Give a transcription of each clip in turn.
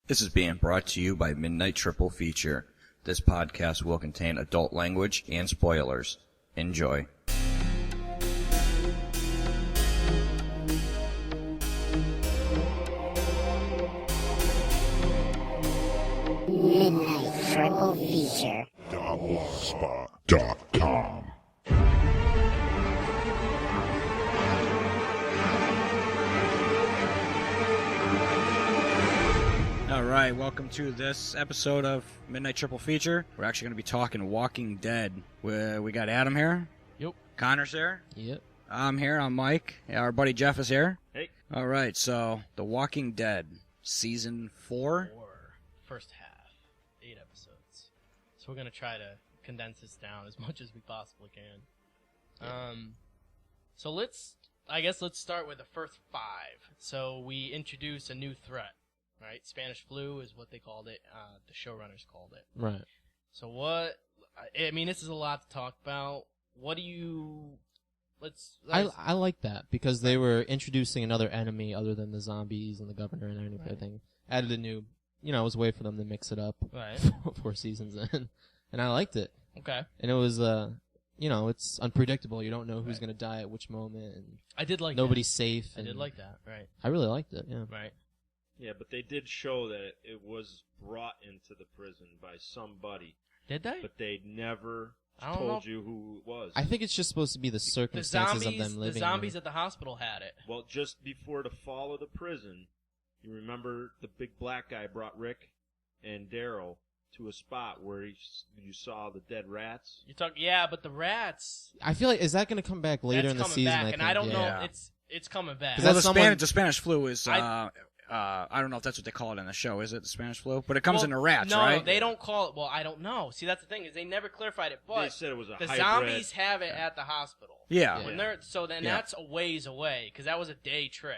This is being brought to you by Midnight Triple Feature. This podcast will contain adult language and spoilers. Enjoy. Midnight Triple Feature. .blogspot.com. All right, welcome to this episode of Midnight Triple Feature. We're actually going to be talking Walking Dead. We got Adam here. Yep. Connor's here. Yep. I'm here. I'm Mike. Our buddy Jeff is here. Hey. All right, so The Walking Dead, Season 4. First half. 8 episodes. So we're going to try to condense this down as much as we possibly can. So let's start with the first 5. So we introduce a new threat, right? Spanish flu is what they called it. The showrunners called it. Right. So what, I mean, this is a lot to talk about. What do you, I like that because they were introducing another enemy other than the zombies and the governor and everything. Right. Added a new, it was a way for them to mix it up. Right. 4 seasons in. And I liked it. Okay. And it was, it's unpredictable. You don't know who's going to die at which moment. And I did like nobody's safe. I did like that, right. I really liked it, yeah. Right. Yeah, but they did show that it was brought into the prison by somebody. Did they? But they never I don't told know. you who it was. I think it's just supposed to be the circumstances of them living The zombies there. at the hospital had it. Well, just before the fall of the prison, you remember the big black guy brought Rick and Daryl to a spot where you saw the dead rats. Yeah, but the rats. I feel like, is that going to come back later in the season? Back, I and think? I don't know. Yeah. It's coming back. Well, Well, the Spanish flu is, I don't know if that's what they call it in the show. Is it the Spanish flu? But it comes in the rats, right? No, they don't call it. Well, I don't know. See, that's the thing is they never clarified it. But They said it was a the hybrid. zombies have it at the hospital. Yeah. When they're that's a ways away because that was a day trip.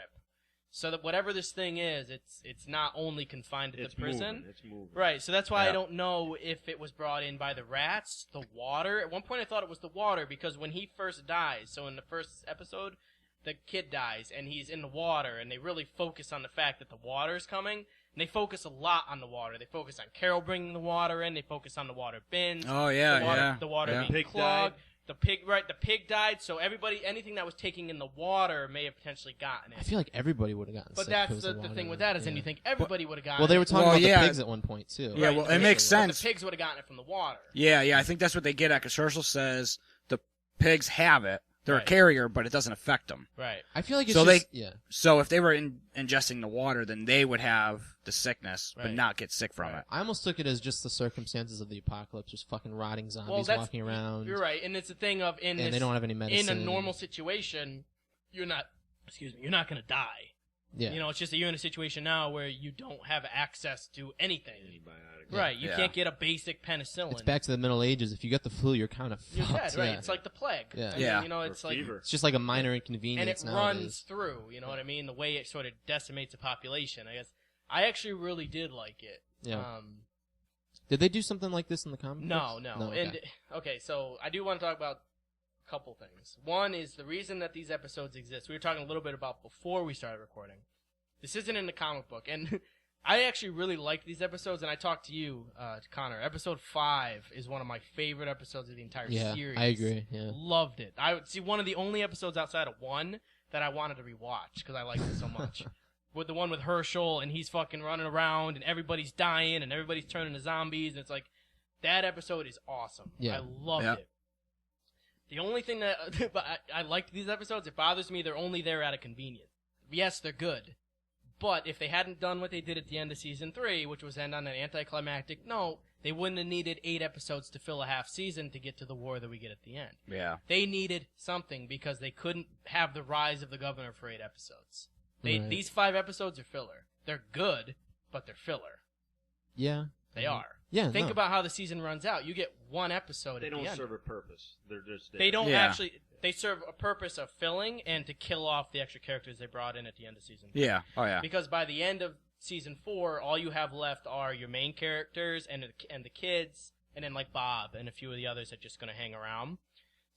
So that whatever this thing is, it's not only confined to the prison. It's moving. Right, so that's why Yeah. I don't know if it was brought in by the rats, the water. At one point I thought it was the water because when he first dies, so in the first episode, the kid dies and he's in the water and they really focus on the fact that the water's coming. And they focus a lot on the water. They focus on Carol bringing the water in. They focus on the water bins. Oh, yeah, the water yeah. being Pig clogged. died. The pig died, so anything that was taking in the water may have potentially gotten it. I feel like everybody would have gotten But sick. that's if it was the water. thing with that is then you think everybody would have gotten it. Well, they were talking Well, about yeah. the pigs at one point, too. Yeah, well, it makes But sense. the pigs would have gotten it from the water. Yeah, I think that's what they get at, because Herschel says the pigs have it. They're Right. a carrier, but it doesn't affect them. Right. I feel like it's So just, they- yeah. So if they were ingesting the water, then they would have the sickness, but Right. not get sick from Right. it. I almost took it as just the circumstances of the apocalypse, just fucking rotting zombies that's- walking around. You're right, and it's a thing of And they don't have any medicine. in a normal situation, you're not going to die. Yeah. It's just that you're in a situation now where you don't have access to anything. Antibiotics. Right, you Yeah. can't get a basic penicillin. It's back to the Middle Ages. If you get the flu, you're kind of You're fucked. dead, right? Yeah. It's like the plague. Yeah. I mean, Yeah. it's Or like fever. It's just like a minor and inconvenience it nowadays. runs through, you know what I mean? The way it sort of decimates a population. I guess I actually really did like it. Yeah. Did they do something like this in the comic No, books? no. Okay. And okay, so I do want to talk about a couple things. One is the reason that these episodes exist. We were talking a little bit about before we started recording. This isn't in the comic book, and I actually really like these episodes. And I talked to you, Connor. Episode 5 is one of my favorite episodes of the entire Yeah, series. I agree. Yeah. Loved it. I would see one of the only episodes outside of 1 that I wanted to rewatch because I liked it so much. With the one with Herschel and he's fucking running around and everybody's dying and everybody's turning to zombies and it's like that episode is awesome. Yeah. I loved Yeah. it. The only thing that but I liked these episodes, it bothers me they're only there out of convenience. Yes, they're good. But if they hadn't done what they did at the end of season 3, which was end on an anticlimactic note, they wouldn't have needed 8 episodes to fill a half season to get to the war that we get at the end. Yeah. They needed something because they couldn't have the rise of the governor for 8 episodes. Right. These 5 episodes are filler. They're good, but they're filler. Yeah. They are. Yeah. Think no. about how the season runs out. You get 1 episode They at the don't end. serve a purpose. They're just there. They don't Yeah. actually. They serve a purpose of filling and to kill off the extra characters they brought in at the end of season 3. Yeah. Oh, yeah. Because by the end of season 4, all you have left are your main characters and the kids, and then like Bob and a few of the others that are just going to hang around.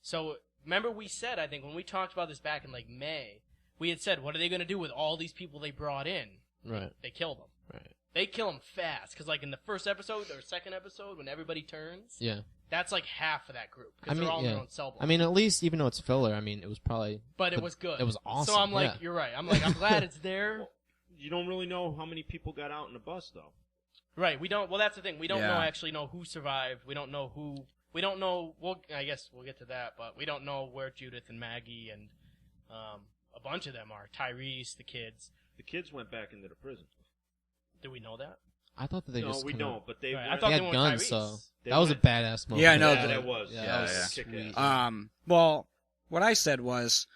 So remember we said, I think when we talked about this back in like May, we had said, what are they going to do with all these people they brought in? Right. They kill them. Right. they kill him fast. Because, like, in the first episode or second episode, when everybody turns, Yeah. that's like half of that group. I Because mean, they're all in their yeah. own cell block. I mean, at least, even though it's filler, I mean, it was probably... but it was good. It was awesome. So I'm like, yeah. you're right. I'm like, I'm glad it's there. You don't really know how many people got out in the bus, though. Right. We don't. Well, that's the thing. We don't Yeah. actually know who survived. We don't know who. We don't know. Well, I guess we'll get to that, but we don't know where Judith and Maggie and a bunch of them are. Tyrese, the kids. The kids went back into the prison. Do we know that? I thought that they No, just we kinda- don't, but they Right, I went... thought They they had went guns, Tyrese. so... They That was a went- badass moment. Yeah, I know. Yeah, that was. Yeah, Yeah, that was yeah. sweet. Well, what I said was,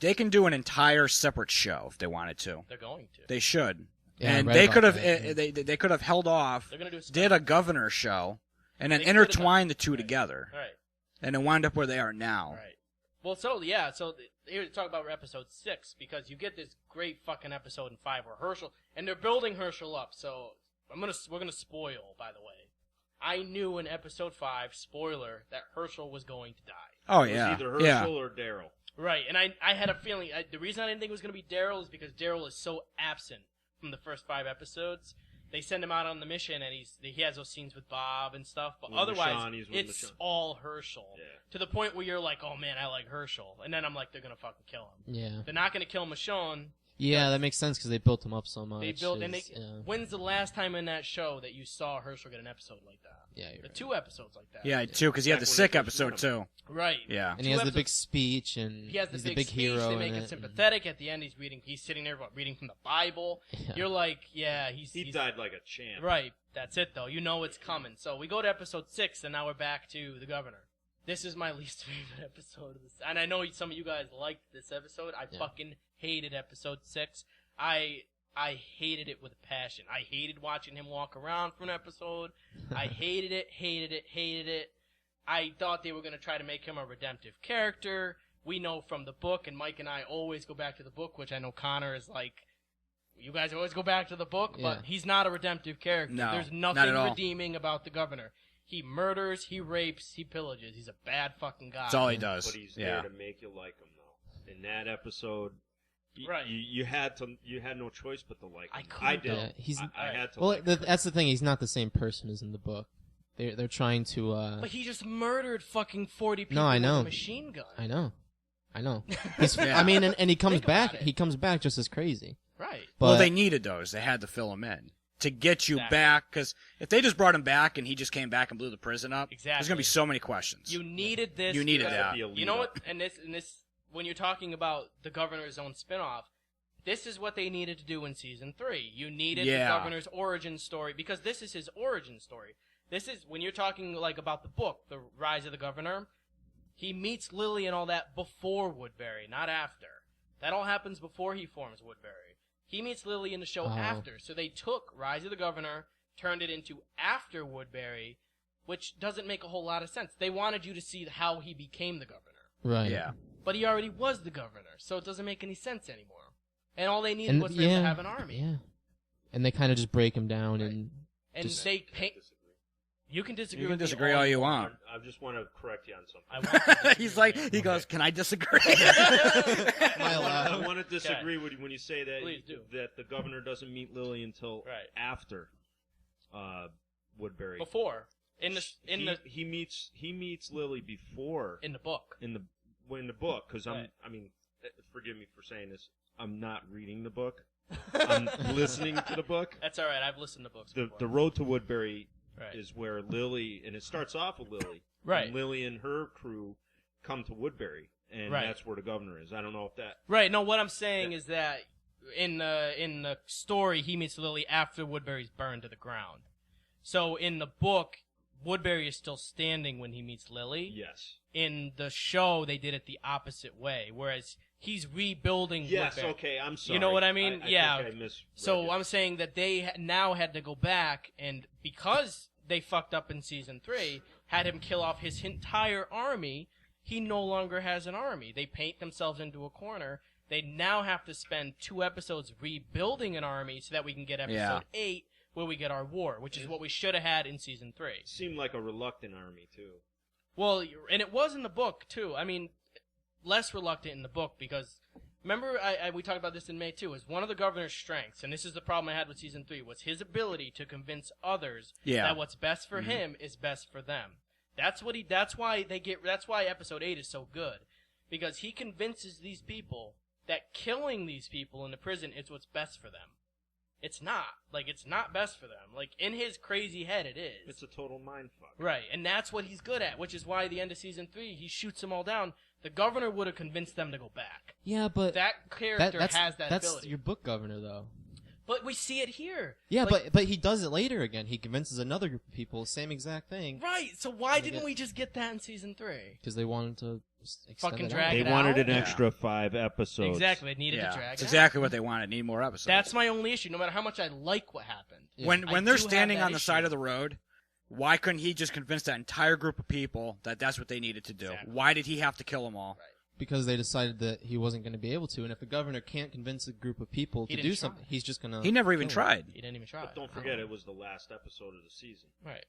they can do an entire separate show if they wanted to. They're going to. They should. Yeah, I And read they about could have that. they could have held off, They're gonna do a did a governor show, and then They could've intertwined the two Right. together, Right. and it wound up where they are now. Right. Well, so yeah, so here to talk about episode 6 because you get this great fucking episode in 5 where Herschel and they're building Herschel up. So we're gonna spoil, by the way. I knew in episode 5, spoiler, that Herschel was going to die. Oh It was yeah, either yeah. Herschel or Daryl. Right, and I had a feeling. The reason I didn't think it was going to be Daryl is because Daryl is so absent from the first 5 episodes. They send him out on the mission, and he has those scenes with Bob and stuff. But With otherwise, Michonne, he's with it's Michonne. all Herschel. Yeah. To the point where you're like, oh man, I like Herschel. And then I'm like, they're going to fucking kill him. Yeah. They're not going to kill Michonne. Yeah, that makes sense because they built him up so much. They built, and It's- yeah. when's the last time in that show that you saw Herschel get an episode like that? Yeah, you're The right. 2 episodes like that. Yeah, too, because he had Back the when sick they first met episode him. too. Right. Yeah. And he has 2 the big episodes- speech, and He has he's the the big big speech. hero. They in make him it, sympathetic. At the end, he's sitting there reading from the Bible. Yeah. You're like, yeah, he's Died like a champ. Right. That's it, though. You know it's coming. So we go to episode 6, and now we're back to the governor. This is my least favorite episode of this. And I know some of you guys liked this episode. I Yeah. fucking hated episode 6. I hated it with a passion. I hated watching him walk around for an episode. I hated it. I thought they were going to try to make him a redemptive character. We know from the book, and Mike and I always go back to the book, which I know Connor is like, you guys always go back to the book, Yeah. but he's not a redemptive character. No, There's not nothing at all. redeeming about the governor. He murders, he rapes, he pillages. He's a bad fucking guy. That's all he does. But he's Yeah. there to make you like him, though. In that episode, Right. you had no choice but to like him. I couldn't, I did. Yeah, he's- I had to. Well, like him. that's the thing. He's not the same person as in the book. They're trying to. But he just murdered fucking 40 people No, I know. with a machine gun. I know. He's. Yeah. I mean, and he comes Think back. about it. He comes back just as crazy. Right. But Well, they needed those. They had to fill him in to get you Exactly. back. Because if they just brought him back and he just came back and blew the prison up, there's Exactly. gonna be so many questions. You needed this. You needed Gotta that. be a You know lead what? up. And this, when you're talking about the governor's own spinoff, this is what they needed to do in season 3. You needed Yeah. the governor's origin story because this is his origin story. This is when you're talking like about the book, The Rise of the Governor. He meets Lily and all that before Woodbury, not after. That all happens before he forms Woodbury. He meets Lily in the show Oh. after. So they took Rise of the Governor, turned it into after Woodbury, which doesn't make a whole lot of sense. They wanted you to see how he became the governor. right. Yeah. But he already was the governor, so it doesn't make any sense anymore. And all they needed was for him to have an army. Yeah. And they kind of just break him down Right. and And Just- they I paint. disagree. You can disagree. You can with me disagree all you want. I just want to correct you on something. I want to disagree He's like, with he you. goes, "Can I disagree?" I allowed? I want to disagree with you when you say that Please do. that the governor doesn't meet Lily until Right. after Woodbury. Before in the he meets Lily before in the book. in the book because Right. forgive me for saying this, I'm not reading the book. I'm listening to the book. That's all right. I've listened to books. The before. road to Woodbury Right. is where Lily, and it starts off with Lily. Right. And Lily and her crew come to Woodbury, and Right. that's where the governor is. I don't know if that. Right. No, what I'm saying is that in the story, he meets Lily after Woodbury's burned to the ground. So in the book, Woodbury is still standing when he meets Lily. Yes. In the show, they did it the opposite way, whereas he's rebuilding Yes. Woodbury. Okay. I'm sorry. You know what I mean? I Yeah. think I misread So you. I'm saying that they now had to go back, and because they fucked up in season 3, had him kill off his entire army, he no longer has an army. They paint themselves into a corner. They now have to spend 2 episodes rebuilding an army so that we can get episode Yeah. 8, where we get our war, which is what we should have had in season 3. Seemed like a reluctant army too. Well, and it was in the book, too. I mean, less reluctant in the book because remember we talked about this in May too, is one of the governor's strengths, and this is the problem I had with season 3, was his ability to convince others that what's best for him is best for them. That's why episode 8 is so good. Because he convinces these people that killing these people in the prison is what's best for them. It's not. Like, it's not best for them. Like, in his crazy head, it is. It's a total mindfuck. Right, and that's what he's good at, which is why at the end of season 3, he shoots them all down. The governor would have convinced them to go back. Yeah, but That character has that that's ability. your book governor, though. But we see it here. Yeah, Like, but he does it later again. He convinces another group of people, same exact thing. Right, so why didn't we just get that in season 3? Because they wanted to extend Fucking it drag out. They it wanted out? an Yeah. extra 5 episodes. Exactly, they needed to drag It's it exactly out. what they wanted. Need more episodes. That's my only issue, no matter how much I like what happened. Yeah. when I they're do have standing that on the side issue. of the road. Why couldn't he just convince that entire group of people that that's what they needed to do? Exactly. Why did he have to kill them all? Right. Because they decided that he wasn't going to be able to, and if the governor can't convince a group of people He to didn't do try. something, he's just going to. He never even kill them. tried. He didn't even try. But don't forget, it was the last episode of the season. Right.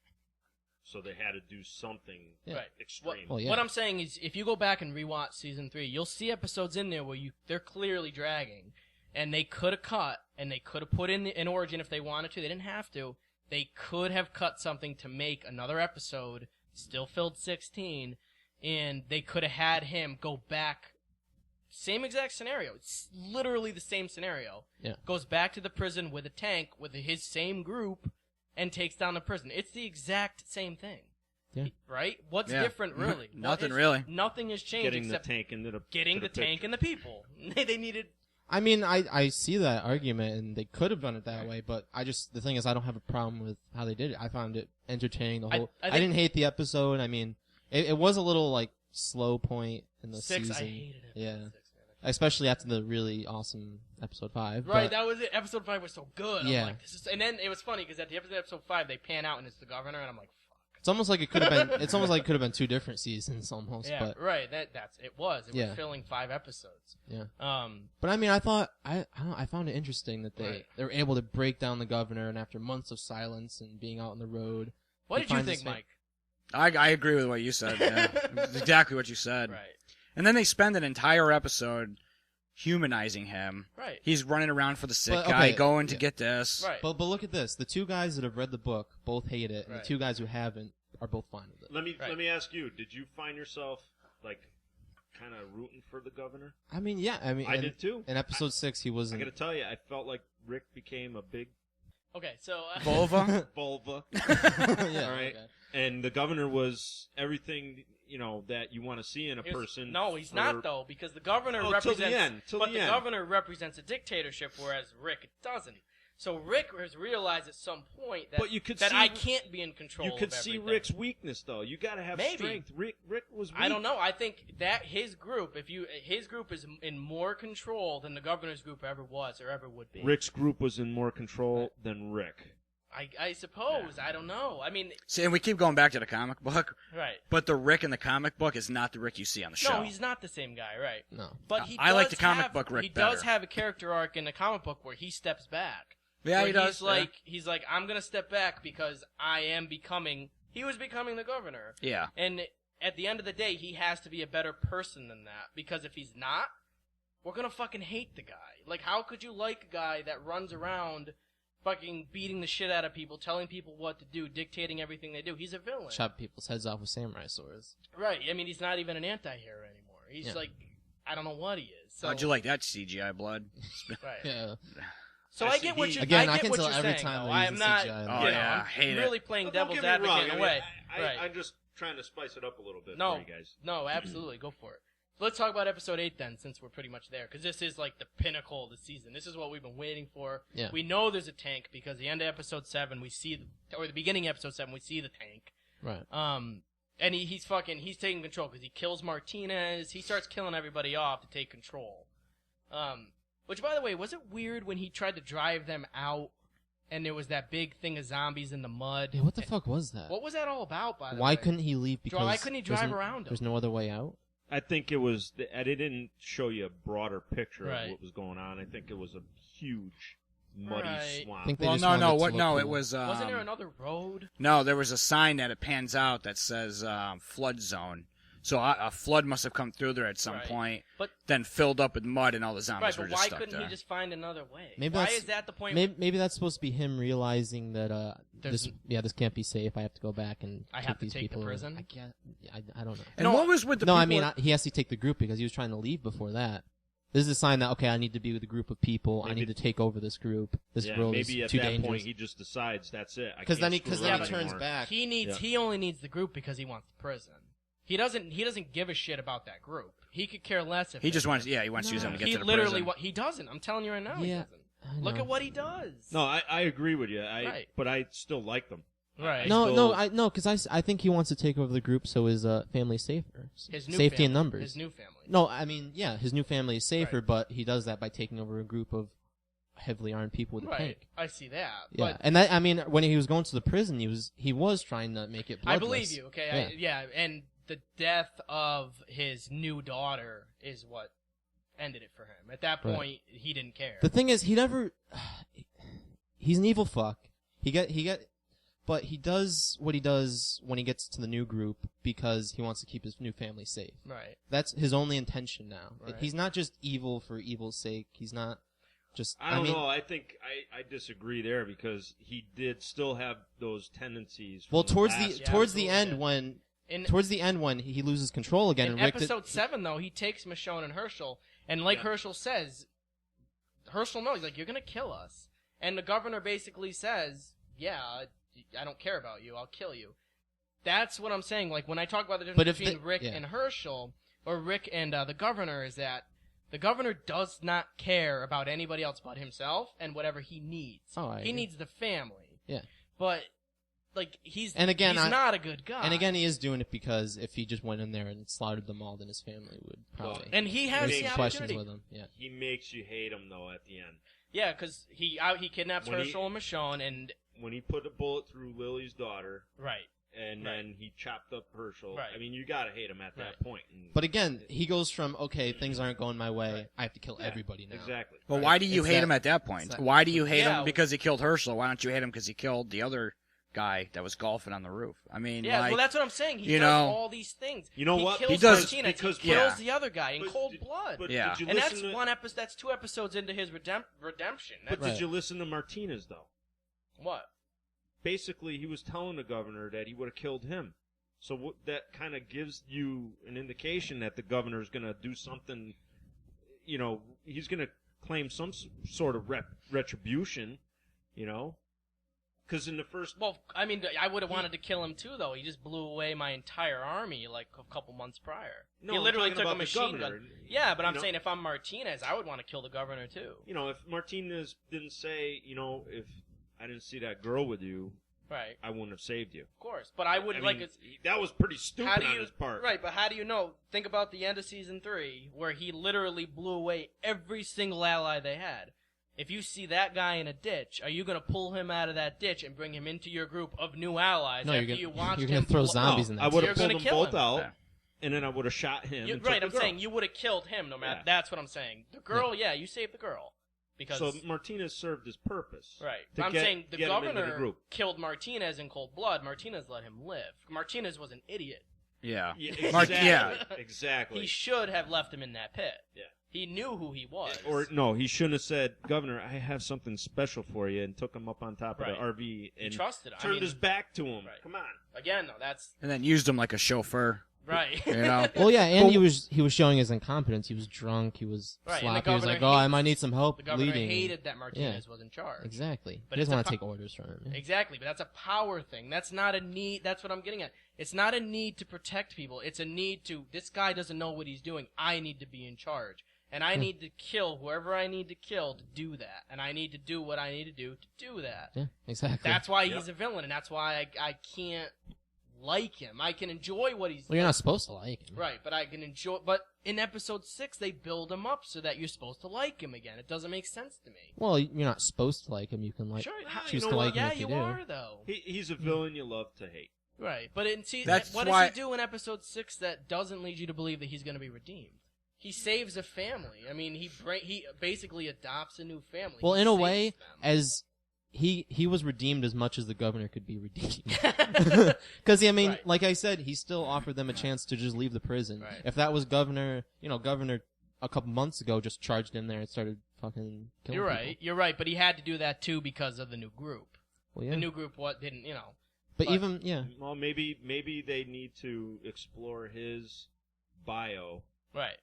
So they had to do something Yeah. Right. extreme. Well, yeah. What I'm saying is, if you go back and rewatch season 3, you'll see episodes in there where they're clearly dragging, and they could have cut, and they could have put in an origin if they wanted to. They didn't have to. They could have cut something to make another episode, still filled 16, and they could have had him go back. Same exact scenario. It's literally the same scenario. Yeah. Goes back to the prison with a tank with his same group and takes down the prison. It's the exact same thing. Yeah. Right? What's Yeah. different, really? Nothing What is- really. Nothing has changed Getting the except tank into the getting to the tank picture. and the people. They needed. I mean, I see that argument, and they could have done it that way, but the thing is, I don't have a problem with how they did it. I found it entertaining. The whole. I I think- didn't hate the episode. I mean, it was a little like slow point in the 6, season. I hated it. Yeah. 6, man. Especially after the really awesome episode 5. Right, but- that was it. Episode 5 was so good. Yeah. I'm like, this is, and then it was funny because at the end of episode 5, they pan out and it's the governor, and I'm like, fuck. It's almost like it could have been. It's almost like it could have been 2 different seasons, almost. Yeah, But right. It was. It Yeah. was filling 5 episodes. yeah. But I mean, I thought I don't know, I found it interesting that Right. they were able to break down the governor, and after months of silence and being out on the road. what he did you finds think, his fa- Mike? I agree with what you said. Yeah. It's exactly what you said. Right. And then they spend an entire episode humanizing him. Right. He's running around for the sick But, guy, okay, going to yeah. get this. Right. But look at this: the 2 guys that have read the book both hate it, and Right. the 2 guys who haven't are both fine with it. Let me Right. ask you: did you find yourself like kind of rooting for the governor? I mean, yeah. I mean, I in, did too. in episode 6, he I wasn't. got to tell you, I felt like Rick became a big Okay, so. Vulva. vulva, yeah. All right. okay. and the governor was everything that you want to see in a He was- person. No, he's for- not though, because the governor Oh, represents. till the end. Till but the end. governor represents a dictatorship, whereas Rick doesn't. So Rick has realized at some point that But you could that see- I can't be in control. You could of see everything. Rick's weakness, though. You got to have Maybe. strength. Rick was weak. I don't know. I think that his group, his group is in more control than the governor's group ever was or ever would be. Rick's group was in more control than Rick. I suppose. I don't know. I mean, See, and we keep going back to the comic book, right? but the Rick in the comic book is not the Rick you see on the show. No, he's not the same guy, right? No. But he I like does the comic have- book Rick He does better. have a character arc in the comic book where he steps back. Yeah, Where he does. He's like, I'm gonna step back because I am becoming. He was becoming the governor, Yeah. and at the end of the day, he has to be a better person than that. Because if he's not, we're gonna fucking hate the guy. Like, how could you like a guy that runs around, fucking beating the shit out of people, telling people what to do, dictating everything they do? He's a villain, Chop people's heads off with samurai swords. right? I mean, he's not even an anti-hero anymore. He's Yeah. like, I don't know what he is. So, How'd you like that CGI blood? Right. Yeah. So I I see get what he- you. Again, I I get can what tell you're every saying, time though. they use I'm the not. CGI. Oh, you know, yeah, I'm I hate it. really playing Don't devil's get me advocate wrong. in I a mean, way. I, Right. I'm just trying to spice it up a little bit No, for you guys. no, absolutely, go for it. So let's talk about episode 8 then, since we're pretty much there, because this is like the pinnacle of the season. This is what we've been waiting for. Yeah. We know there's a tank because the end of episode 7, we see, or the beginning of episode 7, we see the tank. Right. And he's taking control because he kills Martinez. He starts killing everybody off to take control. Which, by the way, was it weird when he tried to drive them out, and there was that big thing of zombies in the mud? Yeah, what the fuck was that? What was that all about? By the way, Why couldn't he leave? Because Why couldn't he drive around There's him? no other way out. I think it was. They didn't show you a broader picture Right. of what was going on. I think it was a huge, muddy Right. swamp. I think they Well, just no, wanted no, it to what? look No, cool. it was. Wasn't there another road? No, there was a sign that it pans out that says flood zone. So a flood must have come through there at some Right. point, But- then filled up with mud, and all the Right, zombies were but just why stuck couldn't there. he just find another way? Maybe why that's- is that the point? Maybe that's supposed to be him realizing that There's- this can't be safe. I have to go back and I take have to these take the people. prison? I don't know. And No, what was with the No, people? I mean he has to take the group because he was trying to leave before that. This is a sign that okay, I need to be with a group of people. I Maybe- need to take over this group. This Yeah, world maybe is at too that dangerous. point he just decides that's it. Because then he around turns anymore. back. He only needs the group because he wants the prison. He doesn't give a shit about that group. He could care less if he they- just wants, he wants to use them to get He to the literally prison. he doesn't. I'm telling you right now, he Yeah, doesn't. I Look know. at what he does. No, I agree with you. Right. But I still like them. Right. No, because I think he wants to take over the group so his family's safer. His new Safety family, in numbers. His new family. No, I mean, yeah, his new family is safer, Right. but he does that by taking over a group of heavily armed people with a Right. tank. I see that. Yeah, But and that I mean, when he was going to the prison, he was trying to make it. I Bloodless. believe you. Okay. And the death of his new daughter is what ended it for him. At that Right. point, he didn't care. The thing is, he never. He's an evil fuck. But he does what he does when he gets to the new group because he wants to keep his new family safe. Right. That's his only intention now. Right. He's not just evil for evil's sake. He's not just. I don't mean, know. I think I disagree there because he did still have those tendencies. From Well, the towards last- the Yeah, towards the absolutely, end yeah. when In towards the end when he loses control again, in and Rick did- episode 7, though, he takes Michonne and Herschel, and like Yeah. Herschel says, Herschel knows, like, you're gonna kill us. And the governor basically says, yeah, I don't care about you, I'll kill you. That's what I'm saying. Like, when I talk about the But difference if between the- Rick yeah. and Herschel, or Rick and the governor, is that the governor does not care about anybody else but himself and whatever he needs. Oh, I he agree. needs the family. Yeah. But, like, he's And again, he's not a good guy. and again, he is doing it because if he just went in there and slaughtered them all, then his family would probably and he has raise the some questions opportunity. with him. Yeah. He makes you hate him though at the end. Yeah, because he kidnaps When he- Herschel and Michonne, and When he put a bullet through Lily's daughter right, and Right. then he chopped up Herschel. Right. I mean, you gotta hate him at that Right. point. And But again, he goes from okay, things aren't going my way. Right. I have to kill Yeah, everybody now. exactly. Well, Right. why do you It's hate that- him at that point? it's that- Why do you hate Yeah. him because he killed Herschel? Why don't you hate him because he killed the other guy that was golfing on the roof? I mean, yeah. like, Well, that's what I'm saying. He you does know- all these things. You know he what? Kills He does- Martinez. because- he kills yeah. the other guy in But cold did- blood. But Yeah. did you And that's listen to, one episode. That's 2 episodes into his redemption. But That's did you listen to Martinez though? what? Basically, he was telling the governor that he would have killed him. So that kind of gives you an indication that the governor is going to do something. You know, he's going to claim some sort of retribution. You know, because in the first, Well, I mean, I would have wanted to kill him too, though. He just blew away my entire army like a couple months prior. No, he I'm literally talking took a about the machine governor. gun. Yeah, but You I'm know? saying if I'm Martinez, I would want to kill the governor too. you know, if Martinez didn't say, you know, if I didn't see that girl with you, Right. I wouldn't have saved you. Of course, but I would I like. mean, It's, that was pretty stupid how do on you his part. right? But how do you know? Think about the end of season 3, where he literally blew away every single ally they had. If you see that guy in a ditch, are you going to pull him out of that ditch and bring him into your group of new allies? No, after you're you gonna, watched you're gonna him throw blow- zombies in No, that. I would You're have gonna pulled them kill both him. out, Yeah. and then I would have shot him. You, and right, took I'm the girl. saying you would have killed him no matter. Yeah. That's what I'm saying. The girl, yeah, you saved the girl. Because So Martinez served his purpose. right, to I'm get- saying the get him into the governor group. killed Martinez in cold blood. Martinez let him live. Martinez was an idiot. yeah. Yeah, Mark- exactly. yeah. Exactly. He should have left him in that pit. Yeah. He knew who he was. Or no, he shouldn't have said, "Governor, I have something special for you," and took him up on top of Right. the RV he and trusted him. turned I mean, his back to him. Right. Come on. again, though, that's And then used him like a chauffeur. right. You know? Well, yeah, and But- he was showing his incompetence. He was drunk. He was Right, and the sloppy. He was governor like, "Oh, I hates- might need some help The governor leading." hated that Martinez was in charge. Exactly. But He doesn't it's a want to po- take orders from him. yeah. Exactly, but that's a power thing. That's not a need. That's what I'm getting at. It's not a need to protect people. It's a need to, this guy doesn't know what he's doing. I need to be in charge. And I need to kill whoever I need to kill to do that. And I need to do what I need to do that. Yeah, exactly. That's why he's a villain, and that's why I can't like him. I can enjoy what he's Well, you're not supposed to like him. Right, but I can enjoy. But in episode 6, they build him up so that you're supposed to like him again. It doesn't make sense to me. Well, you're not supposed to like him. You can like Sure, choose you to know like what? him yeah, if you you do. are though. He's a villain you love to hate. Right, but in That's what why- does he do in episode 6 that doesn't lead you to believe that he's going to be redeemed? He saves a family. I mean, he basically adopts a new family. Well, He in a saves way, them. as he was redeemed as much as the governor could be redeemed. Because I mean, Right. like I said, he still offered them a chance to just leave the prison. Right. If that was governor a couple months ago just charged in there and started fucking killing You're people. right. You're right. But he had to do that too because of the new group. Well, yeah. The new group didn't, but but- even yeah, Well, maybe they need to explore his bio Right.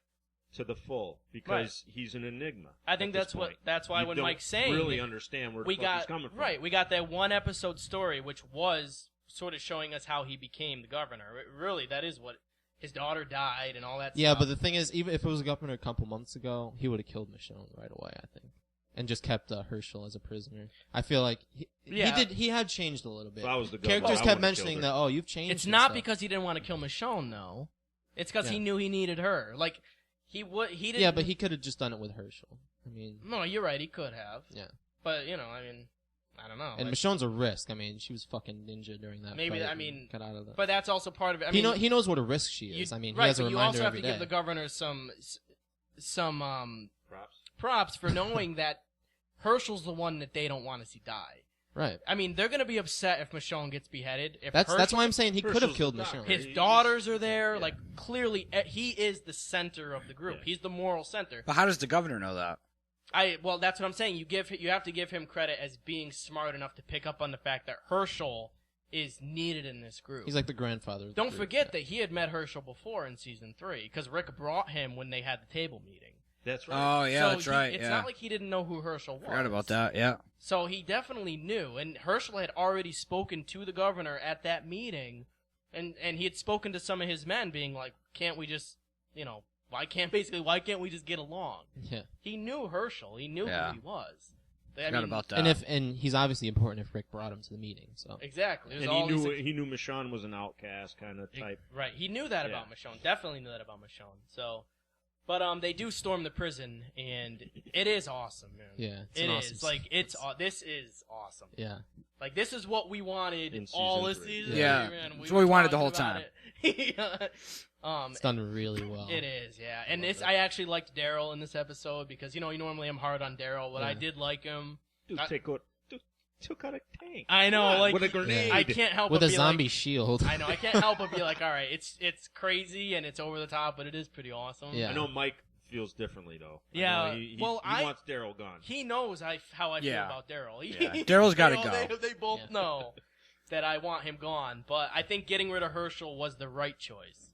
to the full because he's an enigma. I think at this point. that's why You when don't Mike's saying really understand where we the fuck he's got coming from. right, we got that one episode story which was sort of showing us how he became the governor. Really, that is what his daughter died and all that yeah. stuff. But the thing is, even if it was governor a couple months ago, he would have killed Michonne right away. I think, and just kept Herschel as a prisoner. I feel like Yeah. He had changed a little bit. If I was the governor, Characters I kept would've mentioning killed that. her. Oh, you've changed. It's and not stuff. because he didn't want to kill Michonne though. It's because he Yeah. knew he needed her. Like he didn't. Yeah, but he could have just done it with Herschel. I mean, No, you're right. He could have. yeah. But I mean, I don't know. And Like, Michonne's a risk. I mean, she was fucking ninja during that. Maybe, fight I and mean, got out of that. but that's also part of it. I mean, he knows what a risk she you- is. I mean, right, he has a but you reminder also have every to day. give the governor some Props. props for knowing that Herschel's the one that they don't want to see die. Right. I mean, they're gonna be upset if Michonne gets beheaded. If That's Herschel, why I'm saying he could have Herschel's killed the Michonne. doctor. his He's- daughters are there. yeah. Like clearly, he is the center of the group. Yeah. He's the moral center. But how does the governor know that? Well, that's what I'm saying. You have to give him credit as being smart enough to pick up on the fact that Herschel is needed in this group. He's like the grandfather. Of the Don't group. forget that he had met Herschel before in season 3 because Rick brought him when they had the table meeting. That's right. Oh yeah, So that's right. It's yeah, not like he didn't know who Herschel was. forgot about that. Yeah. So he definitely knew, and Herschel had already spoken to the governor at that meeting, and he had spoken to some of his men, being like, "Can't we just, why can't we just get along?" Yeah. He knew Herschel. He knew Yeah. who he was. Forgot about that. And he's obviously important if Rick brought him to the meeting. So Exactly. It was And all these he knew Michonne was an outcast kind of type. Right. He knew that about Yeah. Michonne. Definitely knew that about Michonne. So, but they do storm the prison, and it is awesome, man. yeah, it's It an is awesome. this is awesome. Yeah. Like this is what we wanted In all season this 3. season. Yeah. Man. It's were what we wanted the talking whole about it. Yeah. It's done really well. It is, yeah. And Love this, it. I actually liked Daryl in this episode because you normally I'm hard on Daryl, but I Yeah. did like him. Dude, took out a tank. I know, What? like With a grenade. I can't help With but a be zombie like, shield. I know I can't help but be like, all right, it's crazy and it's over the top, but it is pretty awesome. Yeah. I know Mike feels differently though. I Yeah, know he well, I- wants Daryl gone. He knows how I feel Yeah. about Daryl. Yeah. Daryl's gotta They all- go. They both Yeah. know that I want him gone, but I think getting rid of Herschel was the right choice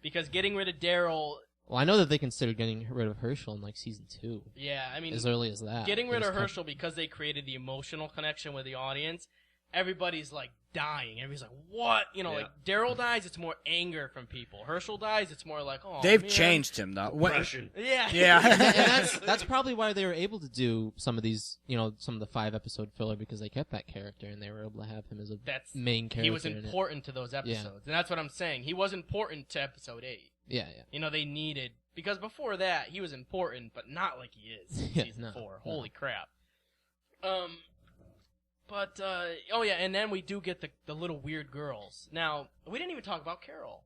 because getting rid of Daryl, Well, I know that they considered getting rid of Herschel in like season 2, yeah, I mean, as early as that. getting It rid was of tough. Herschel because they created the emotional connection with the audience. Everybody's like dying. Everybody's like, "What?" Like Daryl dies, it's more anger from people. Herschel dies, it's more like, "Oh, They've man." changed him though. What- Depression. Yeah, Yeah. and that's probably why they were able to do some of these, some of the 5-episode filler because they kept that character and they were able to have him as a That's main character. he was in it. important to those episodes, and that's what I'm saying. He was important to episode 8. Yeah, yeah. They needed because before that he was important, but not like he is in Yeah, season no, 4. no. Holy crap! But oh yeah, and then we do get the little weird girls. Now we didn't even talk about Carol.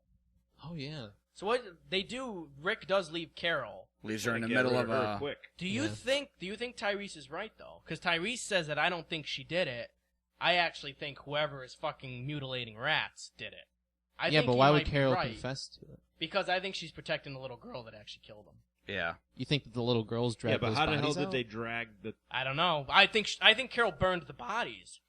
Oh yeah. So what they do? Rick does leave Carol. Leaves her in the Get middle rid of her a. quick. Do you Yeah. think Tyrese is right though? Because Tyrese says that I don't think she did it. I actually think whoever is fucking mutilating rats did it. I Yeah, think but he why might would be Carol right, confess to it? Because I think she's protecting the little girl that actually killed him. Yeah. You think that the little girls Yeah, dragged but those how the hell bodies did out? they drag the? I don't know. I think Carol burned the bodies.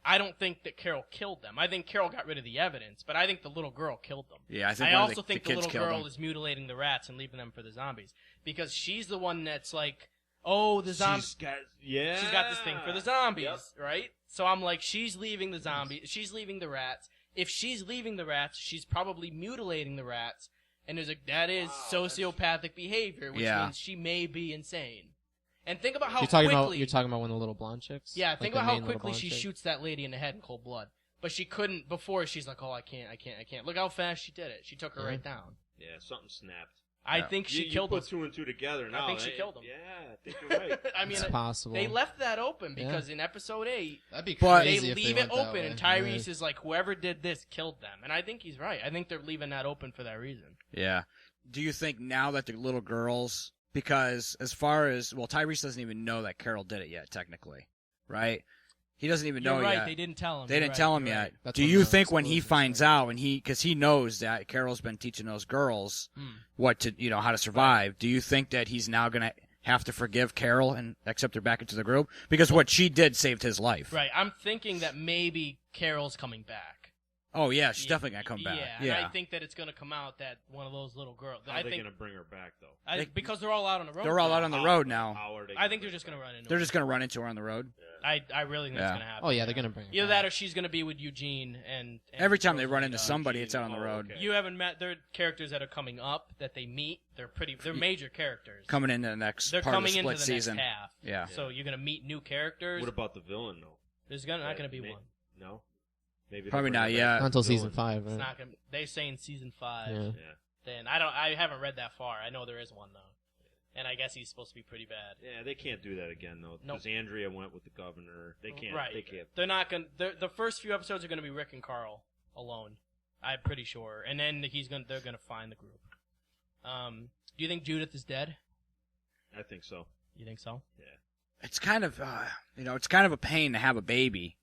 I don't think that Carol killed them. I think Carol got rid of the evidence, but I think the little girl killed them. Yeah. I think. I one of also think the kids little killed girl him. is mutilating the rats and leaving them for the zombies because she's the one that's like, oh, the zombies. She's got this thing for the zombies, Yep. right? So I'm like, she's leaving the zombies. She's leaving the rats. If she's leaving the rats, she's probably mutilating the rats, and that is sociopathic behavior, which Yeah. means she may be insane. And think about how You're talking quickly. you're talking about one of the little blonde chicks? Yeah, Like think the about how main little quickly blonde she chick? shoots that lady in the head in cold blood. But she couldn't before. She's like, oh, I can't. Look how fast she did it. She took her Yeah. right down. Yeah, something snapped. I Yeah. think she you killed put him. 2 and 2 together now. think she killed him. Yeah, I think you're right. I mean, It's possible. they left that open Yeah. because in episode 8, That'd be But- they crazy if leave they it went that open, way. and Tyrese is like, whoever did this killed them. And I think he's right. I think they're leaving that open for that reason. Yeah. Do you think now that the little girls, because as far as Tyrese doesn't even know that Carol did it yet, technically, right? He doesn't even You're know right. yet. They didn't tell him. They You're didn't right, tell him you're yet. right. That's Do when you the think when he explosion finds started. out, and because he knows that Carol's been teaching those girls Hmm. what to, how to survive, do you think that he's now going to have to forgive Carol and accept her back into the group? Because what she did saved his life. Right. I'm thinking that maybe Carol's coming back. Oh, yeah, she's definitely going to come back. Yeah, and I think that it's going to come out that one of those little girls. How I are they think going to bring her back, though? because they're all out on the road. They're all now. out on the road now. How are they I gonna think they're bring just her going to back? run into. They're her. just going to run into her on the road. I really think Yeah. that's going to happen. Oh yeah, they're gonna bring her Either back. that or she's going to be with Eugene and Every time they run Rosalie into Dawes. somebody, it's out on the Oh, road. okay. You haven't met their characters that are coming up that they meet. They're major characters. Coming into the next They're part of coming the into split the season. next half. Yeah. So you're going to meet new characters. What about the villain, though? There's not going to be May- one. No? Maybe they'll Probably bring not her back yet. as Not until villain. season 5. It's Right? not going to. They're saying season 5. Yeah. Yeah. Then I haven't read that far. I know there is one though. And I guess he's supposed to be pretty bad. Yeah, they can't do that again, though. Nope. Because Andrea went with the governor. They can't. Right. They can't. They're not going to the first few episodes are going to be Rick and Carl alone. I'm pretty sure. And then they're going to find the group. Do you think Judith is dead? I think so. You think so? It's kind of, it's kind of a pain to have a baby,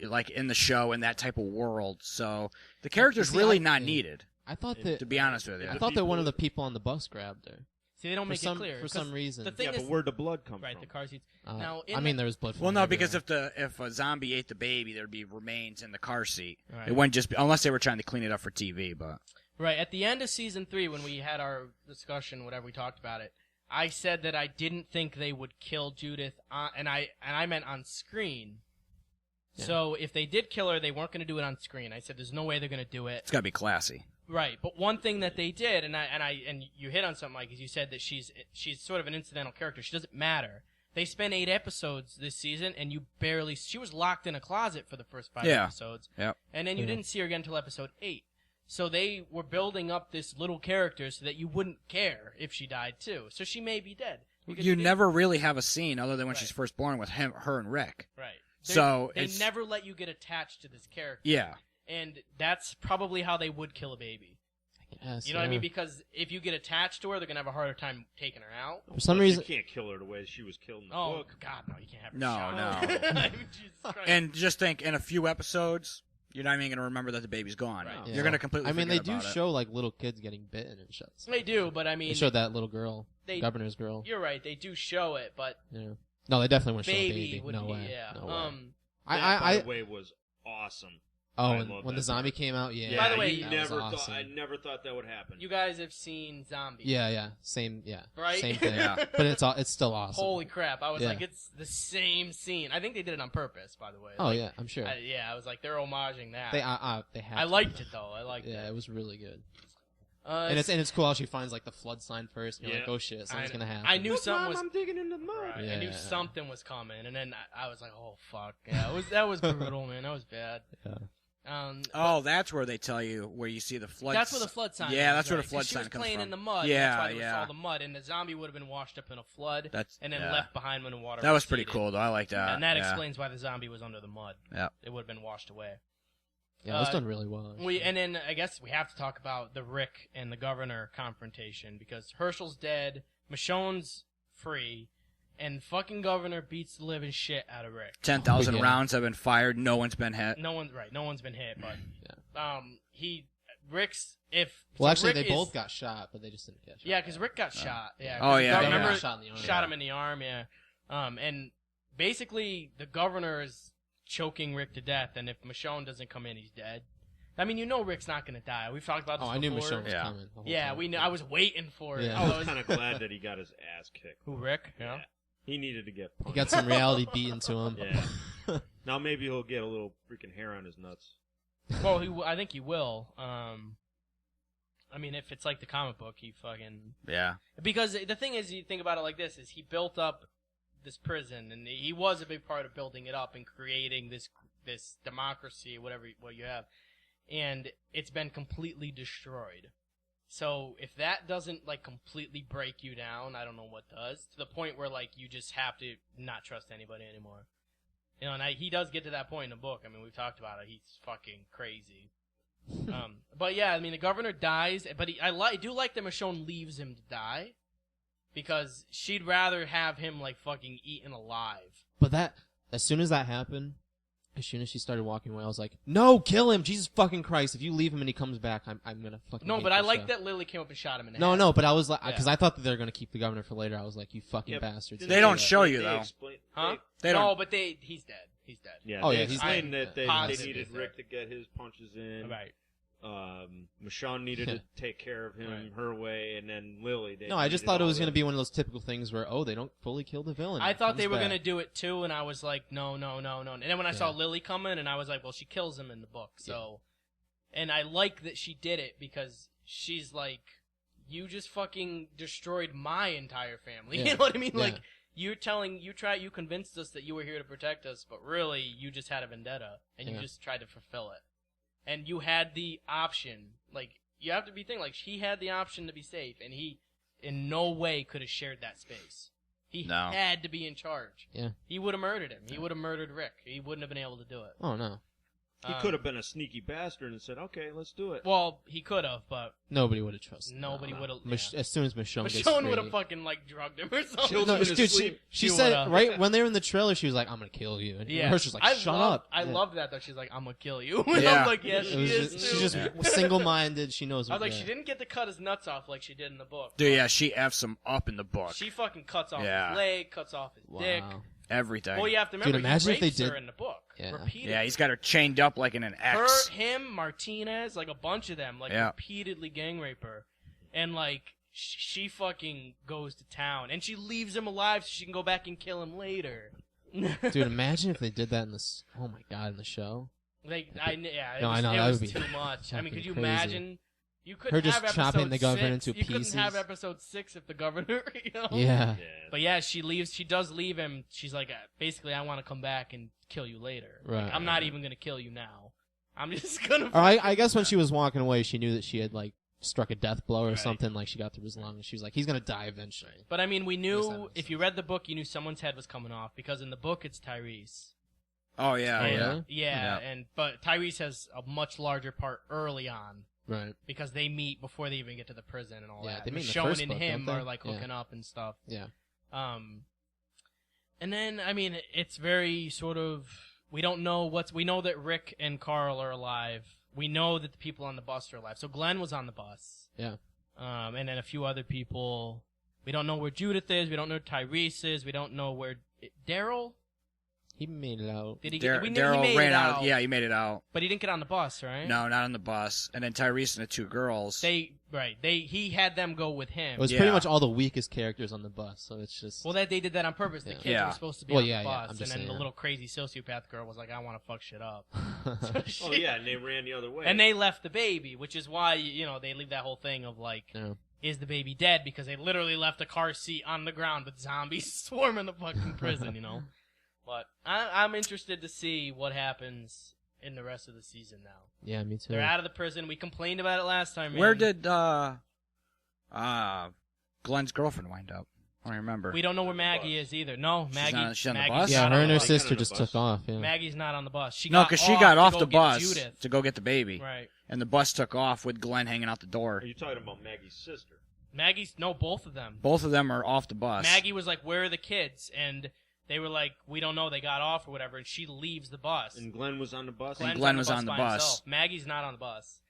like in the show in that type of world. So the character's See, really I- not yeah. need, I thought to that be honest with you. I The thought that one of people- the people on the bus grabbed her. See, they don't make for some, it clear for 'cause some reason. The thing Yeah, is, but where'd the blood come right, from? the car seats. Uh, Now, in I mean, the- there was blood. Well, flowing no, because everywhere. if a zombie ate the baby, there'd be remains in the car seat. Right. It wouldn't just be, unless they were trying to clean it up for TV. But Right, at the end of season 3, when we had our discussion, whatever we talked about it, I said that I didn't think they would kill Judith, and I meant on screen. Yeah. So if they did kill her, they weren't going to do it on screen. I said, "There's no way they're going to do it." it's got to be classy. Right, but one thing that they did, and you hit on something, Mike, is you said that she's sort of an incidental character. She doesn't matter. They spent 8 episodes this season, and she was locked in a closet for the first 5 Yeah. episodes. Yep. And then you Yeah. didn't see her again until episode 8. So they were building up this little character so that you wouldn't care if she died too. So she may be dead. Because You they- never really have a scene other than when Right. she's first born with her and Rick. Right. So they it's- never let you get attached to this character. Yeah. And that's probably how they would kill a baby. Yes, You know what I yeah. mean? Because if you get attached to her, they're gonna have a harder time taking her out. For some Plus, reason, you can't kill her the way she was killed in the Oh book. God, no! You can't have her No, shot. no. I mean, Jesus Christ. And just think, in a few episodes, you're not even going to remember that the baby's gone. Right. You're Yeah. going to completely I mean, they forget do about it. show like little kids getting bitten and shit. They do, but I mean, They showed that little girl, they- governor's girl. you're right. They do show it, but Yeah. No, they definitely wouldn't show a baby baby. would No be way. yeah. No way. That, by I the way, was awesome. oh, I when, love when that the zombie part. came out, yeah. By the way, you that was never awesome. thought. I never thought that would happen. you guys have seen Zombie. Yeah, same, yeah, Right? same thing. Yeah. But it's still awesome. Holy crap! I was Yeah. like, it's the same scene. I think they did it on purpose, by the way. Oh Like, yeah, I'm sure. I was like, they're homaging that. They have. I to. liked it though. I liked Yeah, it. it was really good. And And it's cool how she finds like the flood sign first. And you're Yeah. like, oh shit, something's gonna happen. I knew Look, something Mom, was. I'm digging into the mud. Right. I Yeah. knew something was coming, and then I was like, "Oh fuck, yeah." That was brutal, man. That was bad. Yeah. Oh, that's where they tell you where you see the flood. That's where the flood sign. Yeah, is, that's where right. the flood 'Cause sign She was comes playing from. in the mud. Yeah, that's why we yeah. saw the mud, and the zombie would have been washed up in a flood, That's and then yeah. left behind when the water. That was pretty receded. cool, though. I like that. And that yeah. explains why the zombie was under the mud. Yep. It would have been washed away. Yeah, it was Uh, done really well. And then I guess we have to talk about the Rick and the governor confrontation because Herschel's dead, Michonne's free, and fucking governor beats the living shit out of Rick. 10,000 Yeah. rounds have been fired. No one's been hit. No one's been hit, but Rick's Well, actually, Rick they is- both got shot, but they just didn't catch. Yeah, because Rick got shot. Yeah. Oh, 'cause the yeah, governor- yeah. Remember, Shot in the arm. shot him in the arm. Yeah. And basically the governor is choking Rick to death, and if Michonne doesn't come in, he's dead. I mean, you know Rick's not going to die. We've talked about this Oh, I knew before. Michonne was Yeah. coming. the whole Yeah, time. we knew. I was waiting for it. Yeah. I was kind of glad that he got his ass kicked. Who, Rick? Yeah. He needed to get He punched. got some reality beaten to him. Yeah. Now maybe he'll get a little freaking hair on his nuts. Well, I think he will. I mean, if it's like the comic book, he fucking... Yeah. Because the thing is, you think about it like this, is he built up this prison, and he was a big part of building it up and creating this democracy, what you have, and it's been completely destroyed. So if that doesn't, like, completely break you down, I don't know what does, to the point where, like, you just have to not trust anybody anymore. You know, and he does get to that point in the book. I mean, we've talked about it. He's fucking crazy. But yeah, I mean, the governor dies, but I do like that Michonne leaves him to die, because she'd rather have him like fucking eaten alive. But that as soon as that happened, as soon as she started walking away, I was like, "No, kill him! Jesus fucking Christ! If you leave him and he comes back, I'm gonna fucking." No, hate but I this like show." that Lily came up and shot him in the No, head. no, but I was like, Yeah. because I thought that they were gonna keep the governor for later. I was like, "You fucking Yeah, bastards!" did They don't they- show they you, though. explain- Huh? They no, don't. but he's dead. He's dead. Yeah, Oh, they yeah, he's explained dead. that they Positive needed he's Rick dead. to get his punches in. Right. Michonne needed Yeah. to take care of him Right. her way, and then Lily. They No, I just needed thought it all was gonna that. be one of those typical things where they don't fully kill the villain. I thought Comes they were back. gonna do it too, and I was like, no. And then when I saw Yeah. Lily coming, and I was like, well, she kills him in the book, so. And I like that she did it because she's like, you just fucking destroyed my entire family. Yeah. You know what I mean? Yeah. Like you convinced us that you were here to protect us, but really you just had a vendetta and you Yeah. just tried to fulfill it. And you had the option, like you have to be thinking, like he had the option to be safe, and he in no way could have shared that space. He No. had to be in charge. Yeah. He would have murdered him. He would have murdered Rick. He wouldn't have been able to do it. Oh no, He could have been a sneaky bastard and said, "Okay, let's do it." Well, he could have, but nobody would have trusted. nobody No. would have. As soon as Michonne gets Michonne would have free- fucking like drugged him or something. Killed No, him in his dude, sleep. she She said would've. right when they were in the trailer, she was like, "I'm gonna kill you," and Yeah, Hirsch was like, "Shut up." I Yeah. love that though. She's like, "I'm gonna kill you." And Yeah. I'm like, "Yeah, It she was is just, too." she's just single-minded. She knows. I was like, yeah. she didn't get to cut his nuts off like she did in the book. Dude, but yeah, she F's him up in the book. She fucking cuts off Yeah. his leg, cuts off his dick. Wow. Everything. Well, you have to Dude, remember, imagine he if they rapes her did- in the book Yeah. repeatedly. Yeah, he's got her chained up like in an Her, X. him, Martinez, like a bunch of them, like Yeah. repeatedly gang rape her, and like she fucking goes to town, and she leaves him alive so she can go back and kill him later. Dude, imagine if they did that in this. Oh my god, in the show. Like, No, I know, it that was would be too much. I mean, could you fucking crazy. imagine? You couldn't Her just have chopping episode the governor 6. into You couldn't have pieces. episode 6 if the governor, you know? Yeah. But yeah, she leaves. She does leave him. She's like, basically, I want to come back and kill you later. Like, Right. I'm not even gonna kill you now. I'm just gonna. Or I guess when she was walking away, she knew that she had like struck a death blow or Right. something. Like she got through his lungs. She was like, "He's gonna die eventually." But I mean, we Guess that knew makes if you read the book, you knew someone's head was coming off because in the book it's Tyrese. Oh yeah, Oh, yeah. really? Yeah, Yeah. but Tyrese has a much larger part early on Right. because they meet before they even get to the prison and all Yeah, that. they meet in the Michonne first and book, him don't they? are like Yeah. hooking up and stuff. Yeah. And then I mean, it's very sort of we don't know we know that Rick and Carl are alive. We know that the people on the bus are alive. So Glenn was on the bus. Yeah. And then a few other people. We don't know where Judith is. We don't know where Tyrese is. We don't know where Daryl. He made it out. Did he get? He Daryl made ran it out. Yeah, he made it out. but he didn't get on the bus, right? No, not on the bus. And then Tyrese and the two girls. He had them go with him. It was Yeah. pretty much all the weakest characters on the bus, so it's just. Well, they did that on purpose. The Yeah. kids Yeah. were supposed to be Well, on yeah, the yeah, I'm bus, and just then saying, the yeah. little crazy sociopath girl was like, "I want to fuck shit up." Oh yeah, and they ran the other way. And they left the baby, which is why they leave that whole thing of like, Yeah. is the baby dead? Because they literally left a car seat on the ground with zombies swarming the fucking prison, But I'm interested to see what happens in the rest of the season now. Yeah, me too. They're out of the prison. We complained about it last time. Where man. did Glenn's girlfriend wind up? I don't remember. We don't know where Maggie is either. No, Maggie. she's on the Maggie's bus? Yeah, not her on and the her bus. sister on the just bus. took off. Yeah. Maggie's not on the bus. No, because she got to off go the get bus Judith. to go get the baby, Right. and the bus took off with Glenn hanging out the door. Are you talking about Maggie's sister? Both of them. Both of them are off the bus. Maggie was like, "Where are the kids?" And they were like, "We don't know. They got off or whatever." And she leaves the bus. And Glenn was on the bus. Glenn's Glenn was on the by bus. himself. Maggie's not on the bus.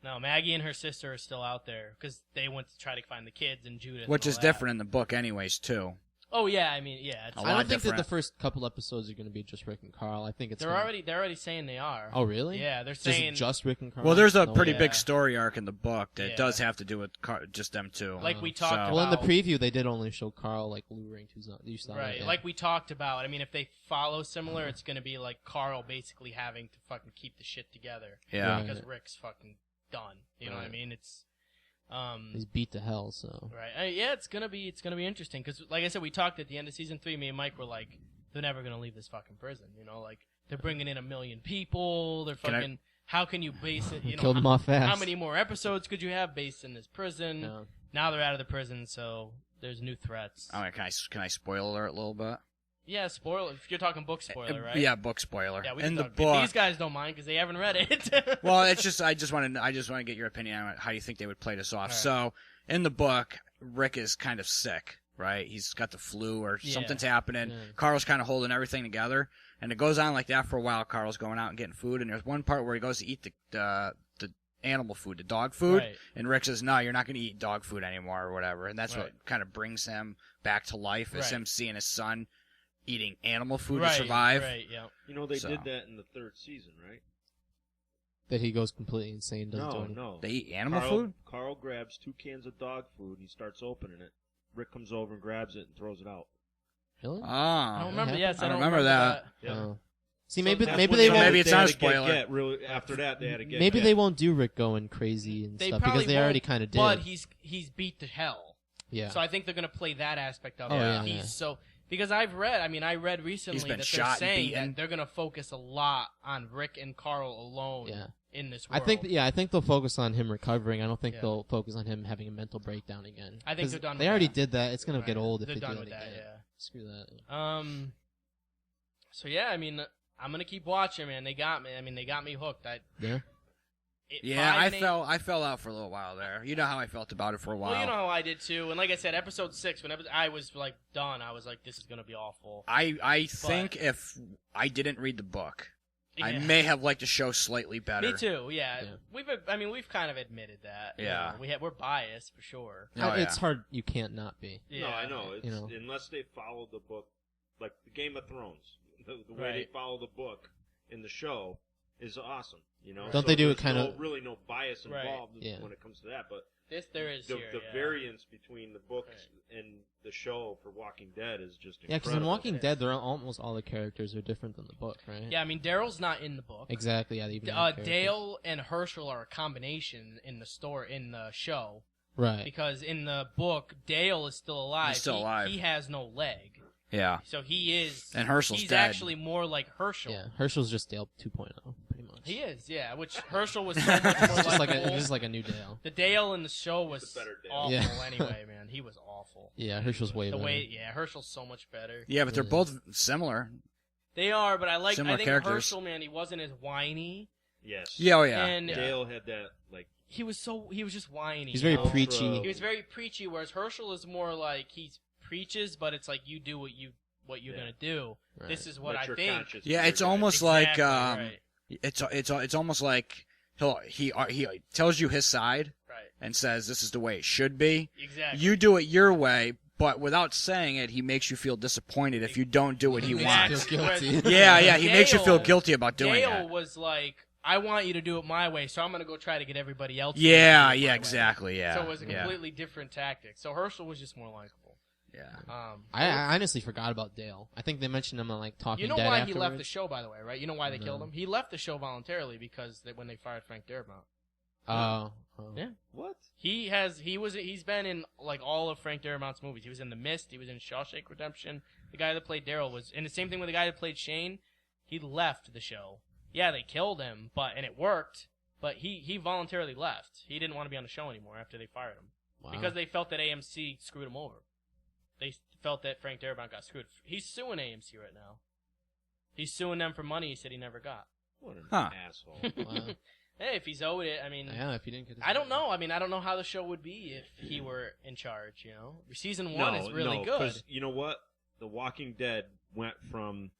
No, Maggie and her sister are still out there because they went to try to find the kids and Judith. which and is all that. different in the book, anyways, too. Oh yeah, I mean yeah. It's, A I lot don't think that different. the first couple episodes are going to be just Rick and Carl. I think it's. they're already saying they are. Oh really? Yeah, they're Just saying just Rick and Carl. Well, there's a No pretty way. big Yeah. story arc in the book that Yeah. does have to do with just them two. like we So- talked about. Well, in the preview, they did only show Carl like luring two zombies. You saw Right, that, yeah. like we talked about. I mean, if they follow similar, it's going to be like Carl basically having to fucking keep the shit together yeah. Right. because Rick's fucking done. You know what I Right. mean? It's He's beat to hell. So. right. Yeah, it's gonna be interesting because, like I said, we talked at the end of season 3. Me and Mike were like, they're never gonna leave this fucking prison. Like they're bringing in 1 million people. They're Can I- fucking. How can you base it? Killed them off fast. How many more episodes could you have based in this prison? No. Now they're out of the prison, so there's new threats. All right, can I spoil alert a little bit? Yeah, spoiler. If you're talking book spoiler, right? Yeah, book spoiler. Yeah, we in can the talk- book. These guys don't mind because they haven't read it. Well, it's just I just want to get your opinion on how you think they would play this off. All right. So, in the book, Rick is kind of sick, right? He's got the flu or Yeah. something's happening. Yeah. Carl's kind of holding everything together, and it goes on like that for a while. Carl's going out and getting food, and there's one part where he goes to eat the animal food, the dog food, Right. and Rick says, "No, you're not going to eat dog food anymore," or whatever, and that's Right. what kind of brings him back to life, is Right. him seeing his son eating animal food right, to survive. Right. Yeah. You know, they So. did that in the 3rd season, right? That he goes completely insane, doesn't do No, anything. no. They eat animal Carl, food? Carl grabs 2 cans of dog food and he starts opening it. Rick comes over and grabs it and throws it out. Really? I don't remember. happened? Yes, I I don't remember that. Yeah. Oh. See, So maybe that's maybe when they had won't. Maybe it's they not had a to get spoiler. Get, really, after that, they had to get Maybe get. they won't do Rick going crazy and They stuff probably because they already won't, kind of did. But he's beat to hell. yeah. So I think they're gonna play that aspect of Oh, it. yeah, He's yeah. so because I read recently He's been that shot they're and saying beaten. that they're gonna focus a lot on Rick and Carl alone Yeah. in this I world. think I think they'll focus on him recovering. I don't think Yeah. they'll focus on him having a mental breakdown again. I think 'Cause they're done They with already that. did that. It's gonna Right. get old if They're they done do with it that. again. Screw that. Yeah. So yeah, I mean, I'm gonna keep watching, man. They got me. I mean, they got me hooked. Yeah. Yeah, I fell out for a little while there. You know how I felt about it for a while. Well, you know how I did too. And like I said, episode 6, when I was like done, I was like, this is gonna be awful. I think if I didn't read the book, I Yeah. may have liked the show slightly better. Me too. Yeah. Yeah. We've kind of admitted that. you Yeah. know. we're biased for sure. Oh, It's yeah. hard. You can't not be. Yeah. No, I know. It's, You know. Unless they follow the book, like the Game of Thrones, the way they Right. follow the book in the show is awesome. You know, Don't they do it there's kinda- really no bias Right. involved Yeah. when it comes to that, but There is the, here. the yeah. variance between the books and the show for Walking Dead is just Yeah, because incredible. in Walking Dead, almost all the characters are different than the book, right? Yeah, I mean, Daryl's not in the book. Exactly. Yeah. They even have characters. Dale and Herschel are a combination in the show. Right. Because in the book, Dale is still alive. He's still alive. He has no leg. Yeah. So he is. And Herschel's He's dead. actually more like Herschel. Yeah. Herschel's just Dale 2.0, pretty much. He is, yeah. Which Herschel was so much more just like likable. just like a new Dale. The Dale in the show was He's a better Dale. awful Yeah. anyway, man. He was awful. Yeah. Herschel's way The better. way, yeah, Herschel's so much better. Yeah, but they're Yeah. both similar. They are, but I Similar think characters. Herschel, man, he wasn't as whiny. Yes. Yeah, oh yeah. And yeah. Dale had that like he was just whiny. He's you very know? preachy. He was very preachy, whereas Herschel is more like he preaches, but it's like you do what you're Yeah. gonna do. Right. This is what let I your think. conscience Yeah, be it's your guide. almost Exactly, like right. it's almost like he tells you his side Right. and says this is the way it should be. Exactly. You do it your way, but without saying it, he makes you feel disappointed if you don't do what he Makes you wants. feel guilty. Yeah, he makes you feel Dale- guilty about doing Dale that. was like, I want you to do it my way, so I'm gonna go try to get everybody else. to Yeah, do it my yeah, way." exactly, yeah. So it was a yeah, completely different tactic. So Herschel was just more likable. yeah. I honestly forgot about Dale. I think they mentioned him on like Talking You know Dead why afterwards. he left the show, by the way, right? You know why they No. killed him? He left the show voluntarily because when they fired Frank Darabont. Oh. Yeah. What? He's been in like all of Frank Darabont's movies. He was in The Mist. He was in Shawshank Redemption. The guy that played Daryl was, and the same thing with the guy that played Shane. He left the show. Yeah, they killed him, and it worked. But he voluntarily left. He didn't want to be on the show anymore after they fired him Wow. because they felt that AMC screwed him over. They felt that Frank Darabont got screwed. He's suing AMC right now. He's suing them for money he said he never got. What an Huh. asshole. Wow. Hey, if he's owed it, I mean, Yeah, if you didn't get his I don't know. I mean, I don't know how the show would be if he were in charge. You know, season 1 no, is really no, good. 'cause you know what? The Walking Dead went from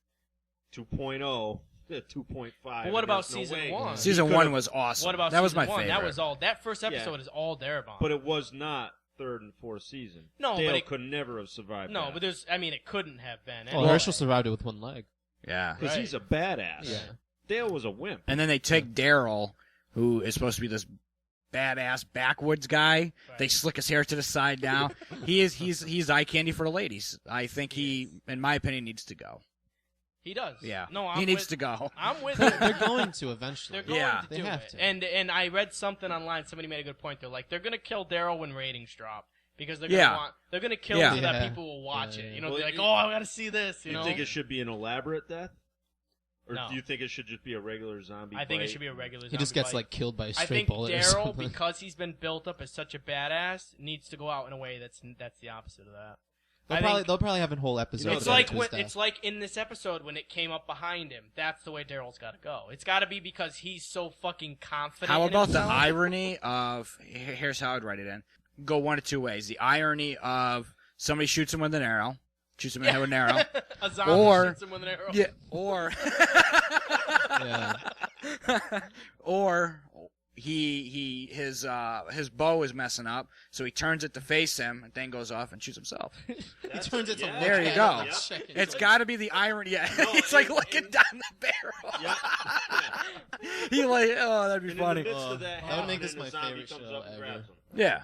2.0 to 2.5. But what about There's no season way. 1? Season could've- 1 was awesome. What about that was season my 1? favorite. That was all. That first episode Yeah. is all Darabont. But it was not third and fourth season. No, Dale but it- could never have survived. no, that. but there's. I mean, it couldn't have been. Well, anyway. Herschel survived it with one leg. Yeah. because Right. he's a badass. Yeah. Dale was a wimp. And then they take Daryl, who is supposed to be this badass backwoods guy. Right. They slick his hair to the side now. He's eye candy for the ladies. I think he, in my opinion, needs to go. He does. Yeah. No, I'm he needs with, to go. I'm with They're, him. they're going to eventually. They're going Yeah. to They do have it. to. And I read something online. Somebody made a good point. They're like, they're gonna kill Daryl when ratings drop because they're Yeah. gonna kill Yeah. so that Yeah. people will watch Yeah. it. You know, Well, they're like, you- oh, I gotta see this. You You know, think it should be an elaborate death, or No. do you think it should just be a regular zombie? I think it fight? should be a regular. He just zombie gets fight. like killed by a I straight think bullet or Daryl, something. because he's been built up as such a badass, needs to go out in a way that's the opposite of that. They'll I probably think- they'll probably have a whole episode. know, It's dedicated like to his death. it's like in this episode when it came up behind him. That's the way Daryl's got to go. It's got to be because he's so fucking confident. How in about the himself. irony of? Here's how I'd write it in. Go one of two ways. The irony of somebody shoots him with an arrow, shoots him in the head with an arrow. A zombie Or- shoots him with an arrow. Yeah, or Yeah. or his bow is messing up, so he turns it to face him, and then goes off and shoots himself. He turns it to Yeah. There you look go. at it, Yep. check it. It's got to be the irony. Yeah, No, he's like and- looking and- down the barrel. Yeah. He like, oh, that'd be And funny. in the midst Oh, of that, that would make this happening, my the zombie favorite comes show up and ever. grabs him. Yeah.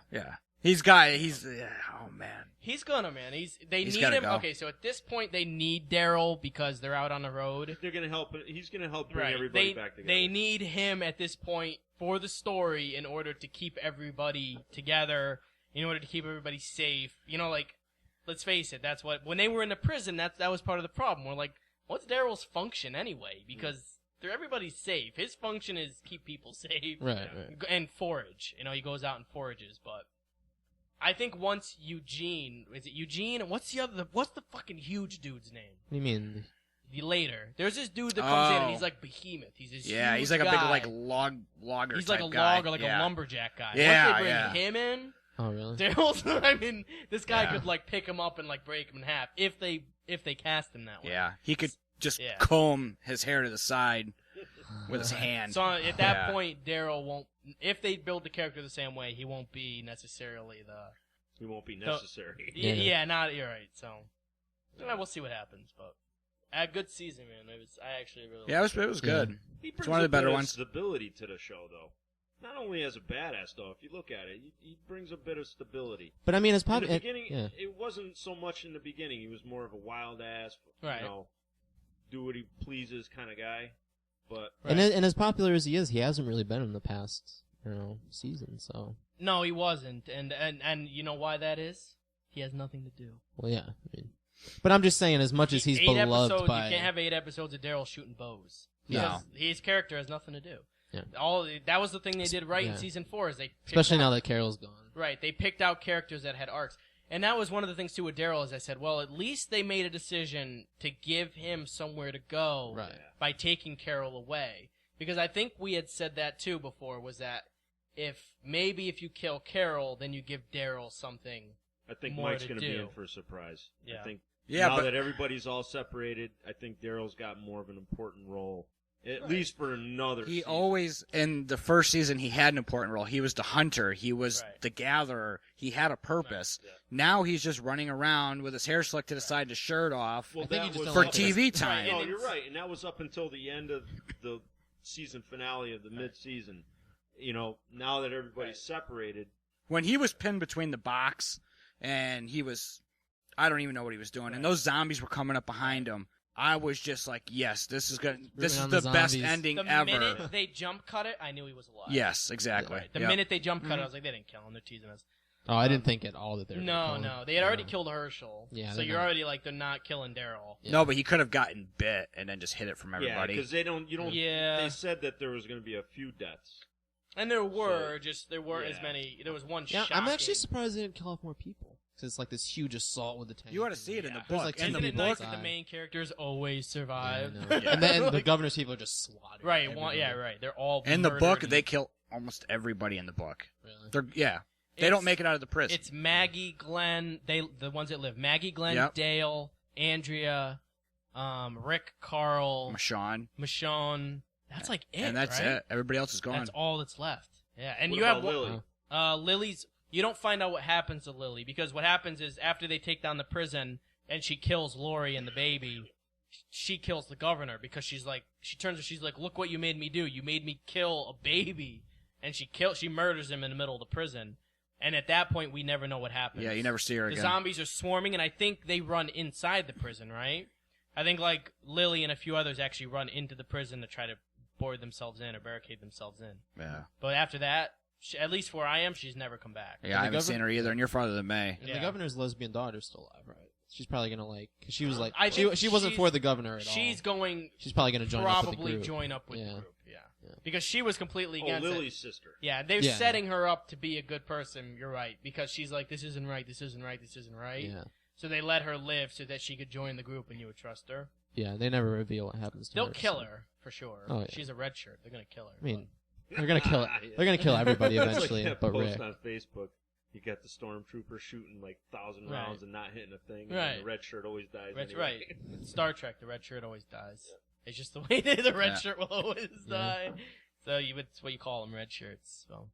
Oh man. He's gonna, man. They He's need gotta him. go. Okay, so at this point, they need Daryl because they're out on the road. They're gonna help. He's gonna help bring Right. everybody back together. They need him at this point for the story in order to keep everybody together, in order to keep everybody safe. You know, like, let's face it, that's what, when they were in the prison, that was part of the problem. We're like, what's Daryl's function anyway? Because everybody's safe. His function is keep people safe. Right. And forage. You know, he goes out and forages, but I think once Eugene, is it Eugene? What's the fucking huge dude's name? What do you mean? Later. There's this dude that comes in and Oh. he's like behemoth. He's this Yeah, huge he's like a big guy. like logger. He's type like a guy. logger, like Yeah. a lumberjack guy. Yeah, Once they bring yeah. him in, Oh, really? Daryl's, I mean, this guy Yeah. could like pick him up and like break him in half if they cast him that way. Yeah, he could just Yeah. comb his hair to the side with his hand. So at that Yeah. point, Daryl won't. If they build the character the same way, he won't be necessarily the. He won't be necessary. Yeah. Yeah, not you're right. So we'll see what happens, but a good season, man. I actually really. Yeah, it was good. He brings one of the a bit better of ones. stability to the show, though. Not only as a badass, though. If you look at it, he brings a bit of stability. But I mean, it's In probably the beginning, yeah. it wasn't so much in the beginning. He was more of a wild ass, Right. you know, do what he pleases kind of guy. But Right. And as popular as he is, he hasn't really been in the past, season. So, No, he wasn't, and you know why that is? He has nothing to do. well, yeah. I mean, but I'm just saying, as much as he's 8 beloved episodes, by, you can't have 8 episodes of Daryl shooting bows. No. Because his character has nothing to do. Yeah. That was the thing they did right in Yeah. season 4 is they picked especially out, now that Carol's gone. right, they picked out characters that had arcs. And that was one of the things too with Daryl is I said, well, at least they made a decision to give him somewhere to go Right. by taking Carol away. Because I think we had said that too before, was that if you kill Carol, then you give Daryl something. I think More Mike's to going to be do. in for a surprise. Yeah. I think Yeah, now but that everybody's all separated, I think Daryl's got more of an important role, at least for another he season. always in the first season he had an important role. He was the hunter. He was Right. the gatherer. He had a purpose. Yeah. Now he's just running around with his hair slicked to the side, his shirt off Well, I think that you just was don't for like TV time. No, And you're it's- right, and that was up until the end of the season finale of the mid-season. You know, now that everybody's separated, When he was pinned between the box and I don't even know what he was doing, and those zombies were coming up behind him. I was just like, yes, this is good. This is on the the best zombies. ending The ever. minute they jump cut it, I knew he was alive. Yes, exactly. Right. The Yep. minute they jump cut it, I was like, they didn't kill him. They're teasing us. Oh, I didn't think at all that they were. No, gonna kill no. him. They had already killed Herschel. Yeah, So they're you're not- already like, they're not killing Daryl. Yeah. No, but he could have gotten bit and then just hit it from yeah, everybody. because you don't. Yeah. They said that there was going to be a few deaths. And there weren't as yeah. many. There was one Yeah, shocking. I'm actually surprised they didn't kill off more people. Because it's like this huge assault with the tank. You ought to see it in the Yeah. There's book. like two in the Isn't it people nice book, that the outside. main characters always survive? Yeah, I know. And then the governor's people are just slaughtered. Right, everybody. right. They're all in the murdered book, and- they kill almost everybody in the book. Really? They It's- don't make it out of the prison. It's Maggie, Glenn, the ones that live. Maggie, Glenn, Yep. Dale, Andrea, Rick, Carl, Michonne, Michonne. That's like it, and that's right? it. Everybody else is gone. That's all that's left. Yeah, and What you about have one- Lily? Lily's. You don't find out what happens to Lily because what happens is after they take down the prison and she kills Lori and the baby, she kills the governor because she's like, look what you made me do. You made me kill a baby, and she murders him in the middle of the prison. And at that point, we never know what happens. Yeah, you never see her The again. zombies are swarming, and I think they run inside the prison, right? I think like Lily and a few others actually run into the prison to try to board themselves in or barricade themselves in. Yeah, But after that, at least where I am, she's never come back. yeah, I haven't govern- seen her either, and you're farther than May. And Yeah. the governor's lesbian daughter's still alive, right? She's probably gonna cause she was like, I think she wasn't she's- for the governor at all. She's going She's probably gonna join up with the probably group. join up with Yeah. the group, yeah. Yeah. Because she was completely Oh, against it. Lily's sister. Yeah, they're Yeah. setting her up to be a good person. You're right, because she's like, this isn't right, this isn't right, this isn't right. Yeah, So they let her live so that she could join the group, and you would trust her. yeah. They never reveal what happens to her. They'll kill so- her for sure. Oh, yeah. She's a red shirt. They're gonna kill her. I mean, they're gonna kill it. They're gonna kill everybody It's like eventually, that but post Rick. on Facebook. You got the stormtrooper shooting like 1,000 Right. rounds and not hitting a thing. And Right. the red shirt always dies. That's anyway. right. Star Trek, the red shirt always dies. It's just the way the red Yeah. shirt will always Yeah. die. So it's what you call them, red shirts. So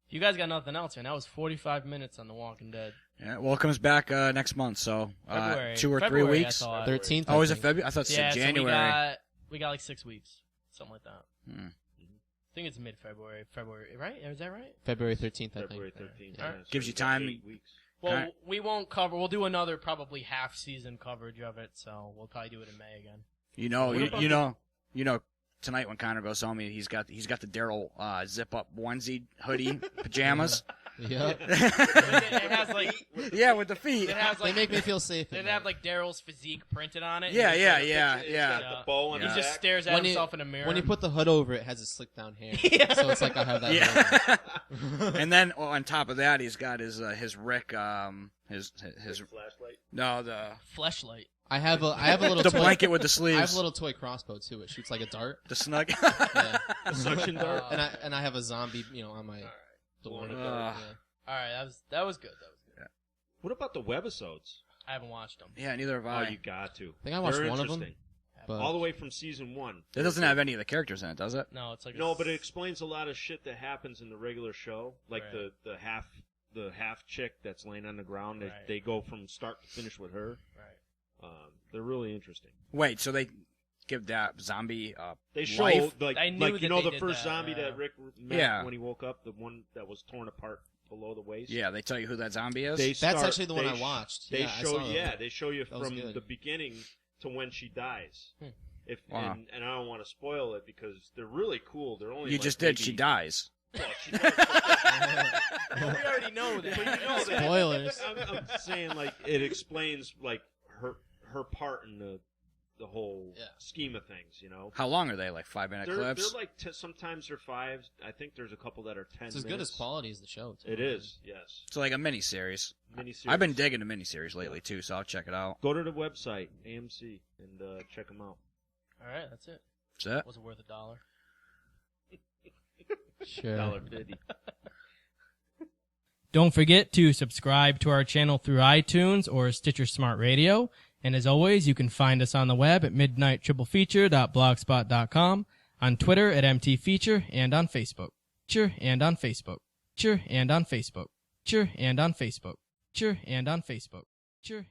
if you guys got nothing else, man, that was 45 minutes on The Walking Dead. Yeah, well, it comes back next month, so February. 2 or 3 February, I weeks. thought. 13th. Oh, I is it think. February? I thought it said Yeah, January. so we got like 6 weeks, something like that. Hmm. I think it's mid-February, right? Is that right? February 13th, I February think. 13th. Alright. yeah, so Gives you got time. 8 weeks. Well, Okay. we won't cover. We'll do another probably half-season coverage of it, so we'll probably do it in May again. You know, What about you know. Tonight when Connor goes home, he's got the Daryl zip up onesie hoodie pajamas. Yeah. It has like Yeah, with the feet. it has They like make me feel safe. it have like Daryl's physique printed on it. Yeah, and yeah, it's yeah, It's yeah. got the bow on He the just back. stares at When you- himself in a mirror. When you put the hood over it, it has a slick down hair. Yeah. So it's like I have that. hood Yeah. And then on top of that, he's got his Rick his Flashlight. no the Fleshlight. I have a little the toy, blanket with the I have sleeves. a little toy crossbow too. It shoots like a dart. The snug. Yeah. Suction dart. and I have a zombie, on my door. Alright. Yeah. All right, that was good. What about the webisodes? I haven't watched them. Yeah, neither have Oh, I. you got to. I think I watched They're one of them. interesting. But All the way from season 1. It doesn't have any of the characters in it, does it? No, it's like No, but it explains a lot of shit that happens in the regular show, like Right. the half chick that's laying on the ground. Right. They go from start to finish with her. right. They're really interesting. Wait, so they give that zombie They show life? I knew like that the they did first that, zombie yeah. that Rick met Yeah. when he woke up, the one that was torn apart below the waist. Yeah, they tell you who that zombie is. They That's start- actually the one they I sh- watched. They Yeah, I show saw that. they show you That was from good. the beginning to when she dies. Hmm. If Wow. and I don't want to spoil it because they're really cool. They're only you like just did. She maybe- dies. Well, she dies. Well, we already know that. But you know that. Spoilers. I'm saying like it explains like her part in the whole Yeah. scheme of things. How long are they? Like 5-minute They're clips? like sometimes they're 5. I think there's a couple that are 10. It's as good as minutes. quality as the show. Too. It is. Yes. It's like a mini series. Miniseries. I've been digging the miniseries lately too, so I'll check it out. Go to the website AMC and check them out. All right, that's it. That's it. Was it worth $1? Sure. $1.50. Don't forget to subscribe to our channel through iTunes or Stitcher Smart Radio. And as always, you can find us on the web at midnighttriplefeature.blogspot.com, on Twitter at MTFeature, and on Facebook. And on Facebook. And on Facebook. And on Facebook. And on Facebook. And